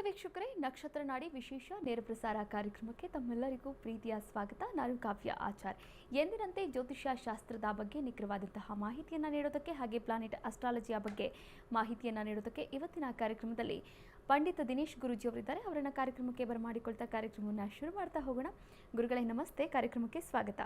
ವೀಕ್ಷಕರೇ, ನಕ್ಷತ್ರ ನಾಡಿ ವಿಶೇಷ ನೇರ ಪ್ರಸಾರ ಕಾರ್ಯಕ್ರಮಕ್ಕೆ ತಮ್ಮೆಲ್ಲರಿಗೂ ಪ್ರೀತಿಯ ಸ್ವಾಗತ. ನಾನು ಕಾವ್ಯ ಆಚಾರ್. ಎಂದಿನಂತೆ ಜ್ಯೋತಿಷ್ಯ ಶಾಸ್ತ್ರದ ಬಗ್ಗೆ ನಿಖರವಾದಂತಹ ಮಾಹಿತಿಯನ್ನು ನೀಡೋದಕ್ಕೆ ಹಾಗೆ ಪ್ಲಾನೆಟ್ ಅಸ್ಟ್ರಾಲಜಿಯ ಬಗ್ಗೆ ಮಾಹಿತಿಯನ್ನು ನೀಡೋದಕ್ಕೆ ಇವತ್ತಿನ ಕಾರ್ಯಕ್ರಮದಲ್ಲಿ ಪಂಡಿತ ದಿನೇಶ್ ಗುರೂಜಿ ಅವರಿದ್ದಾರೆ. ಅವರನ್ನ ಕಾರ್ಯಕ್ರಮಕ್ಕೆ ಬರಮಾಡಿಕೊಳ್ತಾ ಕಾರ್ಯಕ್ರಮವನ್ನು ಶುರು ಮಾಡ್ತಾ ಹೋಗೋಣ. ಗುರುಗಳೇ ನಮಸ್ತೆ, ಕಾರ್ಯಕ್ರಮಕ್ಕೆ ಸ್ವಾಗತ.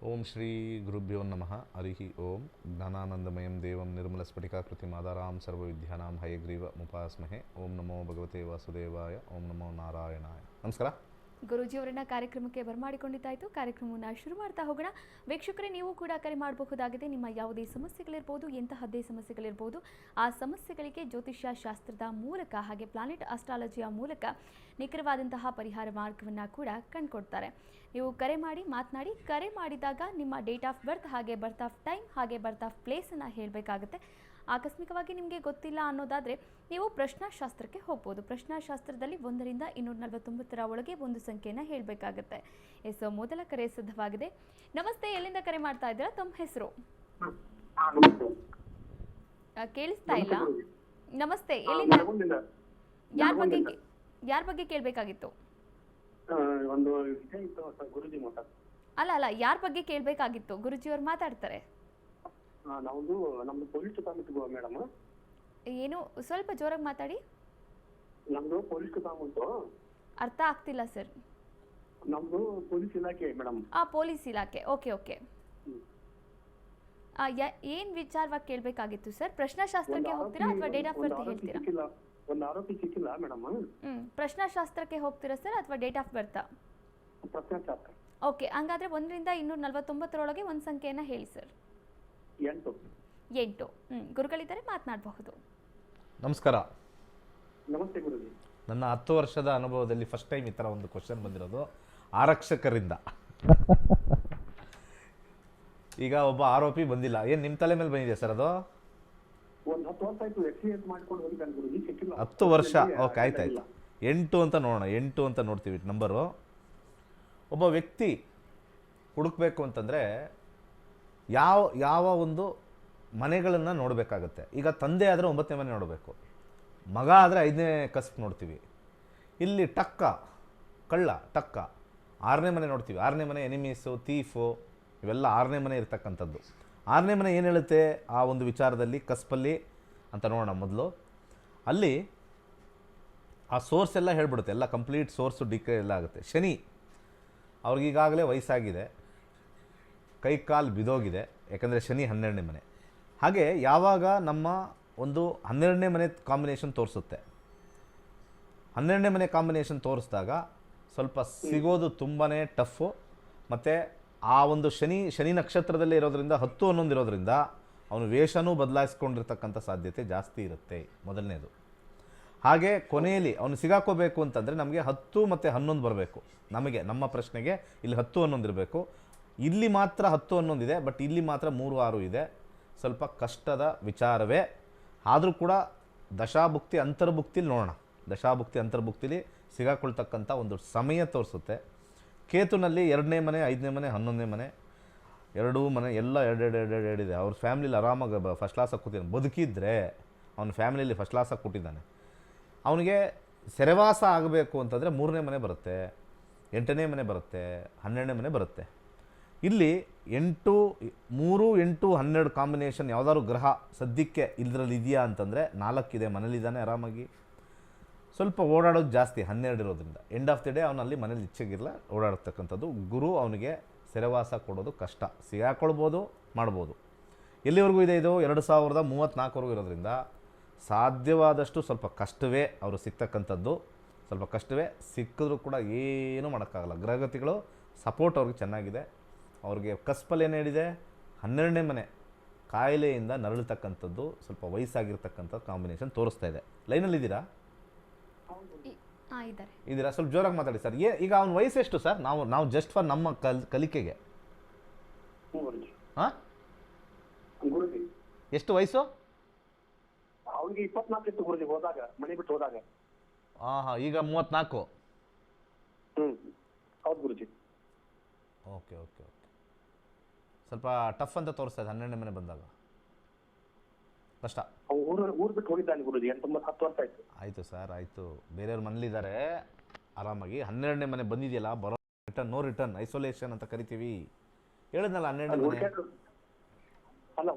ಓಂ ಶ್ರೀ ಗುರುಭ್ಯೋ ನಮಃ. ಹರಿ ಓಂ. ಜ್ಞಾನಾನಂದಮಯಂ ದೇವಂ ನಿರ್ಮಲಸ್ಫಟಿಕಾಕೃತಿಂ ಆಧಾರಾಂ ಸರ್ವವಿದ್ಯಾನಾಂ ಹಯಗ್ರೀವ ಮುಪಾಸ್ಮಹೆ. ಓಂ ನಮೋ ಭಗವತೆ ವಾಸುದೇವಾಯ. ಓಂ ನಮೋ ನಾರಾಯಣಾಯ. ನಮಸ್ಕಾರ ಗುರೂಜಿ ಅವರನ್ನ ಕಾರ್ಯಕ್ರಮಕ್ಕೆ ಬರಮಾಡಿಕೊಂಡಿದ್ದಾಯಿತು. ಕಾರ್ಯಕ್ರಮವನ್ನು ಶುರು ಮಾಡ್ತಾ ಹೋಗೋಣ. ವೀಕ್ಷಕರೇ, ನೀವು ಕೂಡ ಕರೆ ಮಾಡಬಹುದಾಗಿದೆ. ನಿಮ್ಮ ಯಾವುದೇ ಸಮಸ್ಯೆಗಳಿರ್ಬೋದು, ಎಂತಹದ್ದೇ ಸಮಸ್ಯೆಗಳಿರ್ಬೋದು, ಆ ಸಮಸ್ಯೆಗಳಿಗೆ ಜ್ಯೋತಿಷ್ಯ ಶಾಸ್ತ್ರದ ಮೂಲಕ ಹಾಗೆ ಪ್ಲಾನೆಟ್ ಅಸ್ಟ್ರಾಲಜಿಯ ಮೂಲಕ ನಿಖರವಾದಂತಹ ಪರಿಹಾರ ಮಾರ್ಗವನ್ನು ಕೂಡ ಕಂಡುಕೊಡ್ತಾರೆ. ನೀವು ಕರೆ ಮಾಡಿ ಮಾತನಾಡಿ. ಕರೆ ಮಾಡಿದಾಗ ನಿಮ್ಮ ಡೇಟ್ ಆಫ್ ಬರ್ತ್ ಹಾಗೆ ಬರ್ತ್ ಆಫ್ ಟೈಮ್ ಹಾಗೆ ಬರ್ತ್ ಆಫ್ ಪ್ಲೇಸನ್ನು ಹೇಳಬೇಕಾಗುತ್ತೆ. ಆಕಸ್ಮಿಕವಾಗಿ ನಿಮಗೆ ಗೊತ್ತಿಲ್ಲ ಅನ್ನೋದಾದರೆ ನೀವು ಪ್ರಶ್ನಾಶಾಸ್ತ್ರಕ್ಕೆ ಹೋಗ್ಬೋದು. ಪ್ರಶ್ನಾಶಾಸ್ತ್ರದಲ್ಲಿ 1 ರಿಂದ 249 ಒಳಗೆ ಒಂದು ಸಂಖ್ಯೆಯನ್ನು ಹೇಳಬೇಕಾಗುತ್ತೆ. ಎಸ್, ಮೊದಲ ಕರೆ ಸಿದ್ಧವಾಗಿದೆ. ನಮಸ್ತೆ, ಎಲ್ಲಿಂದ ಕರೆ ಮಾಡ್ತಾ ಇದ್ದೀರಾ? ತಮ್ಮ ಹೆಸರು? ಕೇಳಿಸ್ತಾ ಇಲ್ಲ. ನಮಸ್ತೆ, ಎಲ್ಲಿಂದ? ಯಾರ ಬಗ್ಗೆ ಕೇಳಬೇಕಾಗಿತ್ತು? ಅಲ್ಲ, ಯಾರ ಬಗ್ಗೆ ಕೇಳಬೇಕಾಗಿತ್ತು? ಗುರುಜಿಯವರು ಮಾತಾಡ್ತಾರೆ. ನಮ್ದು ಪೊಲೀಸ್ ಡಿಪಾರ್ಟ್ಮೆಂಟ್ ಮೇಡಮ್. ಏನು ಸ್ವಲ್ಪ ಜೋರಾಗಿ ಮಾತಾಡಿ. ನಮ್ದು ಪೊಲೀಸ್ ಡಿಪಾರ್ಟ್ಮೆಂಟ್. ಅರ್ಥ ಆಗ್ತಿಲ್ಲ ಸರ್. ನಮ್ದು ಪೊಲೀಸ್ ಇಲಾಖೆ ಮೇಡಮ್. ಪೊಲೀಸ್ ಇಲಾಖೆ. Okay okay. ಏನ್ ವಿಚಾರವಾಗಿ ಕೇಳಬೇಕಾಗಿತ್ತು ಸರ್? ಪ್ರಶ್ನಾಶಾಸ್ತ್ರಕ್ಕೆ ಹೋಗ್ತೀರಾ ಅಥವಾ ಡೇಟ್ ಆಫ್ ಬರ್ತ್ ಹೇಳ್ತೀರಾ? ಒಂದು ಆರೋಪಿ ಸಿಕ್ಕಿಲ್ಲ ಮೇಡಮ್. ಪ್ರಶ್ನಾಶಾಸ್ತ್ರಕ್ಕೆ ಹೋಗ್ತೀರಾ ಸರ್ ಅಥವಾ ಡೇಟ್ ಆಫ್ ಬರ್ತ್? ಪ್ರಶ್ನಾಶಾಸ್ತ್ರ. ಓಕೆ, ಹಂಗಾದ್ರೆ 1 ರಿಂದ 249 ಒಳಗೆ ಒಂದು ಸಂಖ್ಯೆಯನ್ನ ಹೇಳಿ ಸರ್. 8. ಗುರುಗಳಿದ್ದಾರೆ, ಮಾತನಾಡಬಹುದು. ನಮಸ್ಕಾರ. ನಮಸ್ತೆ ಗುರುಜಿ. ನನ್ನ 10 ವರ್ಷದ ಅನುಭವದಲ್ಲಿ ಫಸ್ಟ್ ಟೈಮ್ ಈ ಥರ ಒಂದು ಕ್ವಶನ್ ಬಂದಿರೋದು ಆರಕ್ಷಕರಿಂದ. ಈಗ ಒಬ್ಬ ಆರೋಪಿ ಬಂದಿಲ್ಲ. ಏನು ನಿಮ್ಮ ತಲೆ ಮೇಲೆ ಬಂದಿದೆ ಸರ್ ಅದು? ಒಂದು 10 ವರ್ಷ ಆಯ್ತು ಎಕ್ಸ್ಪೀರಿಯನ್ಸ್ ಮಾಡ್ಕೊಂಡು ಹೋಗಿದ್ದಾನೆ ಗುರುಜಿ, ಸಿಕ್ಕಿಲ್ಲ. 10 ವರ್ಷ. ಓಕೆ, ಆಯ್ತಾಯ್ತು. 8 ಅಂತ ನೋಡೋಣ. 8 ಅಂತ ನೋಡ್ತೀವಿ ನಂಬರು. ಒಬ್ಬ ವ್ಯಕ್ತಿ ಹುಡುಕ್ಬೇಕು ಅಂತಂದರೆ ಯಾವ ಒಂದು ಮನೆಗಳನ್ನು ನೋಡಬೇಕಾಗತ್ತೆ. ಈಗ ತಂದೆ ಆದರೆ 9ನೇ ಮನೆ ನೋಡಬೇಕು, ಮಗ ಆದರೆ 5ನೇ ಕಸ್ಬ್ ನೋಡ್ತೀವಿ. ಇಲ್ಲಿ ಕಳ್ಳ 6ನೇ ಮನೆ ನೋಡ್ತೀವಿ. 6ನೇ ಮನೆ ಎನಿಮೀಸು, ತೀಫು, ಇವೆಲ್ಲ 6ನೇ ಮನೆ ಇರ್ತಕ್ಕಂಥದ್ದು. 6ನೇ ಮನೆ ಏನು ಹೇಳುತ್ತೆ ಆ ಒಂದು ವಿಚಾರದಲ್ಲಿ, ಕಸ್ಬಲ್ಲಿ ಅಂತ ನೋಡೋಣ ಮೊದಲು. ಅಲ್ಲಿ ಆ ಸೋರ್ಸ್ ಎಲ್ಲ ಹೇಳ್ಬಿಡುತ್ತೆ, ಎಲ್ಲ ಕಂಪ್ಲೀಟ್ ಸೋರ್ಸು ಡಿಕೆ ಎಲ್ಲ ಆಗುತ್ತೆ. ಶನಿ ಅವ್ರಿಗೀಗಾಗಲೇ ವಯಸ್ಸಾಗಿದೆ, ಕೈ ಕಾಲು ಬಿದೋಗಿದೆ, ಯಾಕಂದರೆ ಶನಿ 12ನೇ ಮನೆ. ಹಾಗೆ ಯಾವಾಗ ನಮ್ಮ ಒಂದು 12ನೇ ಮನೆ ಕಾಂಬಿನೇಷನ್ ತೋರಿಸುತ್ತೆ, 12ನೇ ಮನೆ ಕಾಂಬಿನೇಷನ್ ತೋರಿಸಿದಾಗ ಸ್ವಲ್ಪ ಸಿಗೋದು ತುಂಬಾ ಟಫು. ಮತ್ತು ಆ ಒಂದು ಶನಿ ನಕ್ಷತ್ರದಲ್ಲೇ ಇರೋದ್ರಿಂದ 10 11 ಇರೋದ್ರಿಂದ ಅವನು ವೇಷನೂ ಬದಲಾಯಿಸ್ಕೊಂಡಿರ್ತಕ್ಕಂಥ ಸಾಧ್ಯತೆ ಜಾಸ್ತಿ ಇರುತ್ತೆ, ಮೊದಲನೇದು. ಹಾಗೆ ಕೊನೆಯಲ್ಲಿ ಅವನು ಸಿಗಾಕೋಬೇಕು ಅಂತಂದರೆ ನಮಗೆ 10 ಮತ್ತು 11 ಬರಬೇಕು. ನಮ್ಮ ಪ್ರಶ್ನೆಗೆ ಇಲ್ಲಿ 10 11 ಇರಬೇಕು. ಇಲ್ಲಿ ಮಾತ್ರ 10 11 ಇದೆ, ಬಟ್ ಇಲ್ಲಿ ಮಾತ್ರ 3 6 ಇದೆ. ಸ್ವಲ್ಪ ಕಷ್ಟದ ವಿಚಾರವೇ ಆದರೂ ಕೂಡ ದಶಾಭುಕ್ತಿ ಅಂತರ್ಭುಕ್ತಿಲಿ ನೋಡೋಣ. ದಶಾಭುಕ್ತಿ ಅಂತರ್ಭುಕ್ತಿಲಿ ಸಿಗಾಕೊಳ್ತಕ್ಕಂಥ ಒಂದು ಸಮಯ ತೋರಿಸುತ್ತೆ. ಕೇತುನಲ್ಲಿ 2ನೇ ಮನೆ, 5ನೇ ಮನೆ, 11ನೇ ಮನೆ, 2 ಮನೆ ಎಲ್ಲ ಎರಡಿದೆ. ಅವ್ರ ಫ್ಯಾಮಿಲಿಲಿ ಆರಾಮಾಗಿ ಫಸ್ಟ್ ಕ್ಲಾಸಾಗಿ ಕೂತಿದ್ದಾನೆ. ಬದುಕಿದ್ರೆ ಅವನ ಫ್ಯಾಮಿಲಿಯಲ್ಲಿ ಫಸ್ಟ್ ಕ್ಲಾಸಾಗಿ ಕೂತಿದ್ದಾನೆ. ಅವನಿಗೆ ಸೆರೆವಾಸ ಆಗಬೇಕು ಅಂತಂದರೆ 3ನೇ ಮನೆ ಬರುತ್ತೆ, 8ನೇ ಮನೆ ಬರುತ್ತೆ, 12ನೇ ಮನೆ ಬರುತ್ತೆ. ಇಲ್ಲಿ 8 3 8 12 ಕಾಂಬಿನೇಷನ್ ಯಾವುದಾದ್ರು ಗ್ರಹ ಸದ್ಯಕ್ಕೆ ಇದರಲ್ಲಿ ಇದೆಯಾ ಅಂತಂದರೆ 4 ಇದೆ. ಮನೇಲಿದ್ದಾನೆ ಆರಾಮಾಗಿ. ಸ್ವಲ್ಪ ಓಡಾಡೋದು ಜಾಸ್ತಿ 12 ಇರೋದ್ರಿಂದ ಎಂಡ್ ಆಫ್ ದಿ ಡೇ ಅವನಲ್ಲಿ ಮನೇಲಿ ಇಚ್ಛೆಗಿಲ್ಲ ಓಡಾಡ್ತಕ್ಕಂಥದ್ದು. ಗುರು ಅವನಿಗೆ ಸೆರೆವಾಸ ಕೊಡೋದು ಕಷ್ಟ. ಸಿಗಾಕೊಳ್ಬೋದು, ಮಾಡ್ಬೋದು. ಎಲ್ಲಿವರೆಗೂ ಇದೆ ಇದು? 2034ವರೆಗೂ ಇರೋದ್ರಿಂದ ಸಾಧ್ಯವಾದಷ್ಟು ಸ್ವಲ್ಪ ಕಷ್ಟವೇ ಅವರು ಸಿಗ್ತಕ್ಕಂಥದ್ದು. ಸ್ವಲ್ಪ ಕಷ್ಟವೇ. ಸಿಕ್ಕಿದ್ರೂ ಕೂಡ ಏನೂ ಮಾಡೋಕ್ಕಾಗಲ್ಲ. ಗ್ರಹಗತಿಗಳು ಸಪೋರ್ಟ್ ಅವ್ರಿಗೆ ಚೆನ್ನಾಗಿದೆ. ಅವ್ರಿಗೆ ಕಸ್ಪಲ್ ಏನು ಹೇಳಿದೆ? 12ನೇ ಮನೆ ಕಾಯಿಲೆಯಿಂದ ನರಳತಕ್ಕಂಥದ್ದು, ಸ್ವಲ್ಪ ವಯಸ್ಸಾಗಿರ್ತಕ್ಕಂಥ ಕಾಂಬಿನೇಷನ್ ತೋರಿಸ್ತಾ ಇದೆ. ಲೈನಲ್ಲಿದ್ದೀರಾ? ಇದ್ದೀರಾ? ಸ್ವಲ್ಪ ಜೋರಾಗಿ ಮಾತಾಡಿ ಸರ್. ಈಗ ಅವನ ವಯಸ್ಸು ಎಷ್ಟು ಸರ್? ನಾವು ಜಸ್ಟ್ ಫಾರ್ ನಮ್ಮ ಕಲಿಕೆಗೆ. ಹಾಂ, ಎಷ್ಟು ವಯಸ್ಸು? ಅವನಿಗೆ 24 ಇತ್ತು ಗುರುಜಿ ಹೋದಾಗ, ಮನೆ ಬಿಟ್ಟು ಹೋದಾಗ. ಹಾಂ, ಈಗ 34. ಹೌದು ಗುರುಜಿ. ಓಕೆ. ಸ್ವಲ್ಪ ಟಫ್ ಅಂತ ತೋರಿಸ್ತಾ ಇದೆ 12ನೇ ಮನೆ ಬಂದಾಗ. ಕಷ್ಟ. ಊರು ಬಿಟ್ಟು ಹೋಗಿದ್ದಾನೆ ಗುರುಜಿ 10 ವರ್ಷ ಆಯ್ತು. ಆಯಿತು ಸರ್, ಆಯಿತು. ಬೇರೆಯವ್ರ ಮನೇಲಿದ್ದಾರೆ ಆರಾಮಾಗಿ. 12ನೇ ಮನೆ ಬಂದಿದೆಯಲ್ಲ, ಬರೋ ರಿಟರ್ನ್, ನೋ ರಿಟರ್ನ್, ಐಸೋಲೇಷನ್ ಅಂತ ಕರಿತೀವಿ. ಹೇಳಿದ್ನಲ್ಲ 12ನೇ ಮನೆ.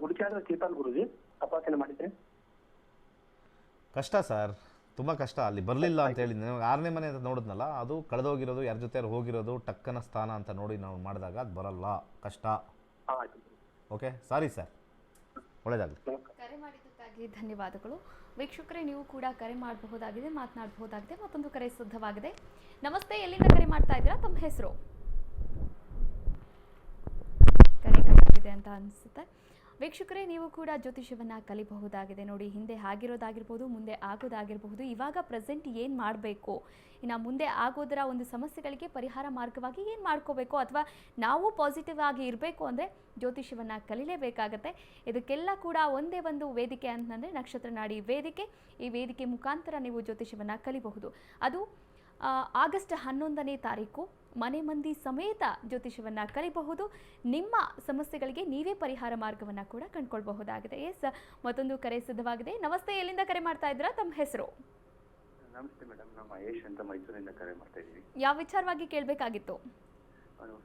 ಹುಡುಕ್ಯಾಡ್ರೆ ಸಿಗ್ತಾನೆ ಗುರುಜಿ ತಪಾಸಣೆ ಮಾಡಿದ್ರೆ. ಕಷ್ಟ ಸರ್, ತುಂಬ ಕಷ್ಟ. ಅಲ್ಲಿ ಬರಲಿಲ್ಲ ಅಂತ ಹೇಳಿದ್ದೆ ನಿಮಗೆ. 6ನೇ ಮನೆ ಅಂತ ನೋಡಿದ್ನಲ್ಲ, ಅದು ಕಳೆದೋಗಿರೋದು, ಯಾರ ಜೊತೆ ಹೋಗಿರೋದು, ಟಕ್ಕನ ಸ್ಥಾನ ಅಂತ ನೋಡಿ ನಾವು ಮಾಡಿದಾಗ ಅದು ಬರಲ್ಲ, ಕಷ್ಟ. ಆಯ್ತು. ಓಕೆ, ಸಾರಿ ಸರ್, ಒಳ್ಳೆಯದಾಗಲಿ. ಕರೆ ಮಾಡಿದ್ದಕ್ಕಾಗಿ ಧನ್ಯವಾದಗಳು. ವೀಕ್ಷಕರೇ, ನೀವು ಕೂಡ ಕರೆ ಮಾಡಬಹುದಾಗಿದೆ, ಮಾತನಾಡಬಹುದಾಗಿದೆ. ಮತ್ತೊಂದು ಕರೆ ಸಿದ್ಧವಾಗಿದೆ. ನಮಸ್ತೆ, ಎಲ್ಲಿಂದ ಕರೆ ಮಾಡ್ತಾ ಇದ್ದೀರಾ? ತಮ್ಮ ಹೆಸರು? ಕರೆ ಕಟ್ಟಿದೆ ಅಂತ ಅನಿಸುತ್ತೆ. ವೀಕ್ಷಕರೇ, ನೀವು ಕೂಡ ಜ್ಯೋತಿಷ್ಯವನ್ನು ಕಲಿಬಹುದಾಗಿದೆ. ನೋಡಿ, ಹಿಂದೆ ಆಗಿರೋದಾಗಿರ್ಬೋದು, ಮುಂದೆ ಆಗೋದಾಗಿರಬಹುದು. ಇವಾಗ ಪ್ರೆಸೆಂಟ್ ಏನು ಮಾಡಬೇಕು, ಇನ್ನು ಮುಂದೆ ಆಗೋದರ ಒಂದು ಸಮಸ್ಯೆಗಳಿಗೆ ಪರಿಹಾರ ಮಾರ್ಗವಾಗಿ ಏನು ಮಾಡ್ಕೋಬೇಕು, ಅಥವಾ ನಾವು ಪಾಸಿಟಿವ್ ಆಗಿ ಇರಬೇಕು ಅಂದರೆ ಜ್ಯೋತಿಷ್ಯವನ್ನು ಕಲಿಲೇಬೇಕಾಗತ್ತೆ. ಇದಕ್ಕೆಲ್ಲ ಕೂಡ ಒಂದೇ ಒಂದು ವೇದಿಕೆ ಅಂತಂದರೆ ನಕ್ಷತ್ರ ನಾಡಿ ವೇದಿಕೆ. ಈ ವೇದಿಕೆ ಮುಖಾಂತರ ನೀವು ಜ್ಯೋತಿಷ್ಯವನ್ನು ಕಲಿಬಹುದು. ಅದು ಆಗಸ್ಟ್ 11ನೇ ತಾರೀಕು ಮನೆ ಮಂದಿ ಸಮೇತ ಜ್ಯೋತಿಷ್ಯವನ್ನು ಕಲಿಬಹುದು. ನಿಮ್ಮ ಸಮಸ್ಯೆಗಳಿಗೆ ನೀವೇ ಪರಿಹಾರ ಮಾರ್ಗವನ್ನು ಕೂಡ ಕಂಡುಕೊಳ್ಬಹುದಾಗಿದೆ. ಎಸ್, ಮತ್ತೊಂದು ಕರೆ ಸಿದ್ಧವಾಗಿದೆ. ನಮಸ್ತೆ, ಎಲ್ಲಿಂದ ಕರೆ ಮಾಡ್ತಾ ಇದ್ದೀರಾ? ತಮ್ಮ ಹೆಸರು? ನಮಸ್ತೆ ಮೇಡಮ್, ನಾವು ಮಹೇಶ್ ಅಂತ ಮೈಸೂರಿಂದ ಕರೆ ಮಾಡ್ತಾ ಇದ್ದೀವಿ. ಯಾವ ವಿಚಾರವಾಗಿ ಕೇಳಬೇಕಾಗಿತ್ತು?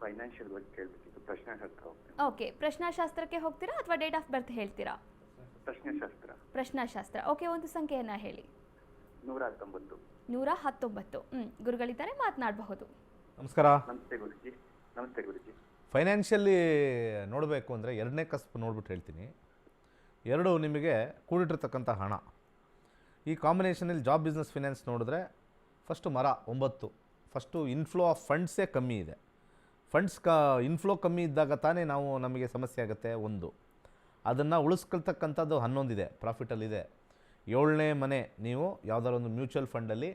ಫೈನಾನ್ಷಿಯಲ್ ಬಗ್ಗೆ ಕೇಳಬೇಕಿತ್ತು. ಪ್ರಶ್ನಾಶಾಸ್ತ್ರ ಹೋಗ್ತೀನಿ. ಓಕೆ, ಪ್ರಶ್ನಾಶಾಸ್ತ್ರಕ್ಕೆ ಹೋಗ್ತೀರಾ ಅಥವಾ ಡೇಟ್ ಆಫ್ ಬರ್ತ್ ಹೇಳ್ತೀರಾ? ಪ್ರಶ್ನಾಶಾಸ್ತ್ರ. ಪ್ರಶ್ನಾಶಾಸ್ತ್ರ, ಓಕೆ. ಒಂದು ಸಂಖ್ಯೆಯನ್ನು ಹೇಳಿ. 119. 119. ಗುರುಗಳಿದ್ದಾರೆ, ಮಾತನಾಡಬಹುದು. ನಮಸ್ಕಾರ. ನಮಸ್ತೆ ಗುರುಜಿ. ನಮಸ್ತೆ ಗುರುಜಿ. ಫೈನಾನ್ಷಿಯಲಿ ನೋಡಬೇಕು ಅಂದರೆ 2ನೇ ಕಸ್ಬ್ ನೋಡ್ಬಿಟ್ಟು ಹೇಳ್ತೀನಿ. 2 ನಿಮಗೆ ಕೂಡಿಟ್ಟಿರ್ತಕ್ಕಂಥ ಹಣ. ಈ ಕಾಂಬಿನೇಷನಲ್ಲಿ ಜಾಬ್, ಬಿಸ್ನೆಸ್, ಫಿನಾನ್ಸ್ ನೋಡಿದ್ರೆ ಫಸ್ಟು ಮರ 9. ಫಸ್ಟು ಇನ್ಫ್ಲೋ ಆಫ್ ಫಂಡ್ಸೇ ಕಮ್ಮಿ ಇದೆ. ಫಂಡ್ಸ್ ಇನ್ಫ್ಲೋ ಕಮ್ಮಿ ಇದ್ದಾಗ ತಾನೇ ನಮಗೆ ಸಮಸ್ಯೆ ಆಗುತ್ತೆ. 1 ಅದನ್ನು ಉಳಿಸ್ಕೊಳ್ತಕ್ಕಂಥದ್ದು 11 ಇದೆ, ಪ್ರಾಫಿಟಲ್ಲಿದೆ. 7ನೇ ಮನೆ ನೀವು ಯಾವುದಾದ್ರು ಒಂದು ಮ್ಯೂಚುವಲ್ ಫಂಡಲ್ಲಿ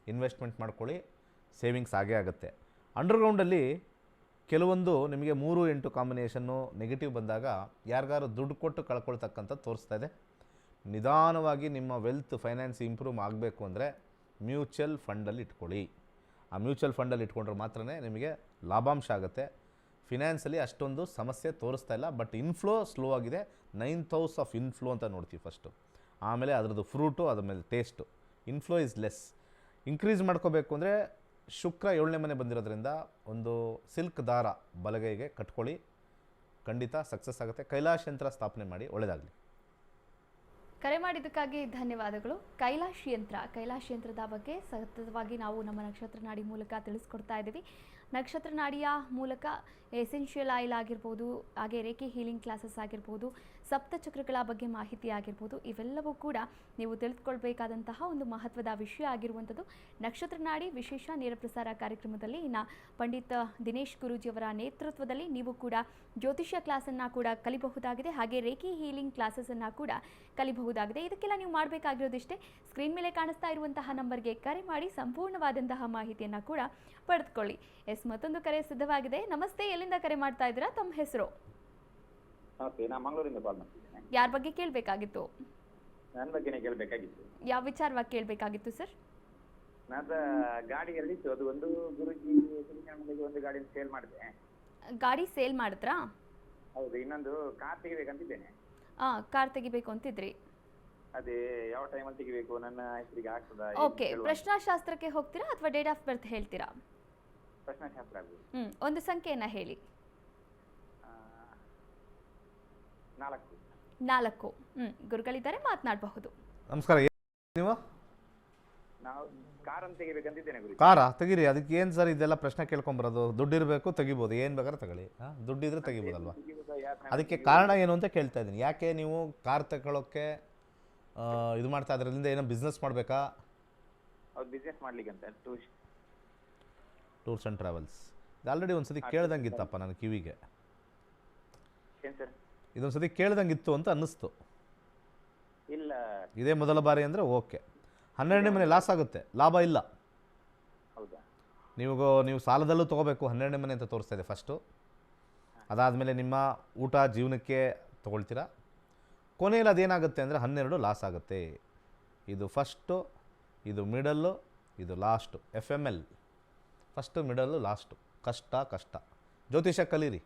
ಇನ್ವೆಸ್ಟ್ಮೆಂಟ್ ಮಾಡ್ಕೊಳ್ಳಿ, ಸೇವಿಂಗ್ಸ್ ಆಗೇ ಆಗುತ್ತೆ. ಅಂಡರ್ಗ್ರೌಂಡಲ್ಲಿ ಕೆಲವೊಂದು ನಿಮಗೆ 3, 8 ಕಾಂಬಿನೇಷನ್ನು ನೆಗೆಟಿವ್ ಬಂದಾಗ ಯಾರಿಗಾರು ದುಡ್ಡು ಕೊಟ್ಟು ಕಳ್ಕೊಳ್ತಕ್ಕಂಥದ್ದು ತೋರಿಸ್ತಾ ಇದೆ. ನಿಧಾನವಾಗಿ ನಿಮ್ಮ ವೆಲ್ತ್, ಫೈನಾನ್ಸ್ ಇಂಪ್ರೂವ್ ಆಗಬೇಕು ಅಂದರೆ ಮ್ಯೂಚುವಲ್ ಫಂಡಲ್ಲಿ ಇಟ್ಕೊಳ್ಳಿ. ಆ ಮ್ಯೂಚುವಲ್ ಫಂಡಲ್ಲಿ ಇಟ್ಕೊಂಡ್ರೆ ಮಾತ್ರ ನಿಮಗೆ ಲಾಭಾಂಶ ಆಗುತ್ತೆ. ಫಿನಾನ್ಸಲ್ಲಿ ಅಷ್ಟೊಂದು ಸಮಸ್ಯೆ ತೋರಿಸ್ತಾ ಇಲ್ಲ, ಬಟ್ ಇನ್ಫ್ಲೋ ಸ್ಲೋ ಆಗಿದೆ. 9th ಹೌಸ್ ಆಫ್ ಇನ್ಫ್ಲೋ ಅಂತ ನೋಡ್ತೀವಿ ಫಸ್ಟು. ಆಮೇಲೆ ಅದರದ್ದು ಫ್ರೂಟು, ಅದ್ರ ಮೇಲೆ taste. Inflow is less. Increase ಮಾಡ್ಕೋಬೇಕು ಅಂದರೆ ಶುಕ್ರ 7ನೇ ಮನೆ ಬಂದಿರೋದ್ರಿಂದ ಒಂದು ಸಿಲ್ಕ್ ದಾರ ಬಲಗೈಗೆ ಕಟ್ಕೊಳ್ಳಿ, ಖಂಡಿತ ಸಕ್ಸಸ್ ಆಗುತ್ತೆ. ಕೈಲಾಶ ಯಂತ್ರ ಸ್ಥಾಪನೆ ಮಾಡಿ, ಒಳ್ಳೆಯದಾಗಲಿ. ಕರೆ ಮಾಡಿದ್ದಕ್ಕಾಗಿ ಧನ್ಯವಾದಗಳು. ಕೈಲಾಶ್ ಯಂತ್ರದ ಬಗ್ಗೆ ಸತತವಾಗಿ ನಾವು ನಮ್ಮ ನಕ್ಷತ್ರ ನಾಡಿ ಮೂಲಕ ತಿಳಿಸ್ಕೊಡ್ತಾ ಇದ್ದೀವಿ. ನಕ್ಷತ್ರ ನಾಡಿಯ ಮೂಲಕ ಎಸೆನ್ಷಿಯಲ್ ಆಯಿಲ್ ಆಗಿರ್ಬೋದು, ಹಾಗೆ ರೇಖಿ ಹೀಲಿಂಗ್ ಕ್ಲಾಸಸ್ ಆಗಿರ್ಬೋದು, ಸಪ್ತಚಕ್ರಗಳ ಬಗ್ಗೆ ಮಾಹಿತಿ ಆಗಿರ್ಬೋದು, ಇವೆಲ್ಲವೂ ಕೂಡ ನೀವು ತಿಳಿದುಕೊಳ್ಬೇಕಾದಂತಹ ಒಂದು ಮಹತ್ವದ ವಿಷಯ ಆಗಿರುವಂಥದ್ದು. ನಕ್ಷತ್ರ ನಾಡಿ ವಿಶೇಷ ನೇರ ಪ್ರಸಾರ ಕಾರ್ಯಕ್ರಮದಲ್ಲಿ ಇನ್ನು ಪಂಡಿತ್ ದಿನೇಶ್ ಗುರೂಜಿಯವರ ನೇತೃತ್ವದಲ್ಲಿ ನೀವು ಕೂಡ ಜ್ಯೋತಿಷ್ಯ ಕ್ಲಾಸನ್ನು ಕೂಡ ಕಲಿಬಹುದಾಗಿದೆ, ಹಾಗೆ ರೇಖಿ ಹೀಲಿಂಗ್ ಕ್ಲಾಸಸನ್ನು ಕೂಡ ಕಲಿಬಹುದಾಗಿದೆ. ಇದಕ್ಕೆಲ್ಲ ನೀವು ಮಾಡಬೇಕಾಗಿರೋದಿಷ್ಟೇ, ಸ್ಕ್ರೀನ್ ಮೇಲೆ ಕಾಣಿಸ್ತಾ ಇರುವಂತಹ ನಂಬರ್ಗೆ ಕರೆ ಮಾಡಿ ಸಂಪೂರ್ಣವಾದಂತಹ ಮಾಹಿತಿಯನ್ನು ಕೂಡ ಪಡೆದುಕೊಳ್ಳಿ. ಎಸ್, ಮತ್ತೊಂದು ಕರೆ ಸಿದ್ಧವಾಗಿದೆ. ನಮಸ್ತೆ, ಎಲ್ಲಿಂದ ಕರೆ ಮಾಡ್ತಾ ಇದ್ದೀರಾ? ತಮ್ಮ ಹೆಸರು? ನಮಸ್ತೆ, ನಾನು ಮಂಗಳೂರಿಂದ ಕಾಲ್ ಮಾಡ್ತಿದ್ದೇನೆ. ಯಾರ ಬಗ್ಗೆ ಕೇಳಬೇಕಾಗಿತ್ತು? ನನ್ನ ಬಗ್ಗೆನೇ ಕೇಳಬೇಕಾಗಿತ್ತು. ಯಾವ ವಿಚಾರವಾಗಿ ಕೇಳಬೇಕಾಗಿತ್ತು ಸರ್? ನನ್ನ ಗಾಡಿ 2 ಇತ್ತು. ಅದು ಒಂದು ಗುರುಜಿ ಒಂದು ಗಾಡಿ ಸೇಲ್ ಮಾಡಿದೆ. ಗಾಡಿ ಸೇಲ್ ಮಾಡಿದ್ರಾ? ಹೌದು. ಇನ್ನೊಂದು ಕಾರ್ ತೆಗಿಬೇಕಂತಿದ್ದೇನೆ. ಕಾರ್ ತೆಗಿಬೇಕು ಅಂತಿದ್ರಿ. ಅದೇ ಯಾವ ಟೈಮಲ್ಲಿ ತೆಗಿಬೇಕು, ನನ್ನ ಹೆಸರಿಗೆ ಆಗ್ತದಾ? ಓಕೆ, ಪ್ರಶ್ನಾಶಾಸ್ತ್ರಕ್ಕೆ ಹೋಗ್ತೀರಾ ಅಥವಾ ಡೇಟ್ ಆಫ್ ಬರ್ತ್ ಹೇಳ್ತೀರಾ? ಪ್ರಶ್ನಾಶಾಸ್ತ್ರ ಆಗ್ಬೋದು. ಒಂದು ಸಂಖ್ಯೆಯನ್ನು ಹೇಳಿ. 4. ಗುರುಗಳಿದ್ದಾರೆ, ಮಾತನಾಡಬಹುದು. ನಮಸ್ಕಾರ. ನೀವು ನಾವು ಕಾರನ್ನು ತೆಗಿಬೇಕಂತಿದ್ದೇನೆ ಗುರುಜಿ. ಕಾರಾ ತೆಗೀರಿ. ಅದಕ್ಕೆ ಏನು ಸರ್ ಇದೆಲ್ಲ ಪ್ರಶ್ನೆ ಕೇಳ್ಕೊಂಬರೋದು? ದುಡ್ಡಿರಬೇಕು, ತೆಗಿಬೋದು, ಏನು ಬೇಕಾದ್ರೆ ತಗೊಳ್ಳಿ. ದುಡ್ಡಿದ್ರೆ ತೆಗಿಬೋದಲ್ವಾ? ಅದಕ್ಕೆ ಕಾರಣ ಏನು ಅಂತ ಕೇಳ್ತಾ ಇದ್ದೀನಿ. ಯಾಕೆ ನೀವು ಕಾರ್ ತಗೊಳ್ಳೋಕ್ಕೆ ಇದು ಮಾಡ್ತಾ ಅದರಿಂದ ಏನೋ ಬಿಸ್ನೆಸ್ ಮಾಡಬೇಕಾ? ಅವ್ರು ಬಿಸ್ನೆಸ್ ಮಾಡ್ಲಿಕ್ಕೆ ಅಂತ ಟೂರ್ಸ್ ಆ್ಯಂಡ್ ಟ್ರಾವೆಲ್ಸ್. ಇದು ಆಲ್ರೆಡಿ ಒಂದು ಸತಿ ಕೇಳ್ದಂಗಿತ್ತಪ್ಪ ನನ್ನ ಕಿವಿಗೆ. ಏನು ಸರ್? ಇದೊಂದು ಸತಿ ಕೇಳ್ದಂಗಿತ್ತು ಅಂತ ಅನ್ನಿಸ್ತು. ಇಲ್ಲ, ಇದೇ ಮೊದಲ ಬಾರಿ ಅಂದರೆ ಓಕೆ. 12ನೇ ಮನೆ ಲಾಸ್ ಆಗುತ್ತೆ, ಲಾಭ ಇಲ್ಲ. ಹೌದಾ? ನೀವು ಸಾಲದಲ್ಲೂ ತೊಗೋಬೇಕು. 12ನೇ ಮನೆ ಅಂತ ತೋರಿಸ್ತಾ ಇದೆ ಫಸ್ಟು. ಅದಾದಮೇಲೆ ನಿಮ್ಮ ಊಟ ಜೀವನಕ್ಕೆ ತೊಗೊಳ್ತೀರಾ. ಕೊನೆಯಲ್ಲಿ ಅದೇನಾಗುತ್ತೆ ಅಂದರೆ 12 ಲಾಸ್ ಆಗುತ್ತೆ. ಇದು ಫಸ್ಟು, ಇದು ಮಿಡಲ್ಲು, ಇದು last. FML first, middle, last. ಕಷ್ಟ. ಜ್ಯೋತಿಷ್ಯ ಕಲೀರಿ,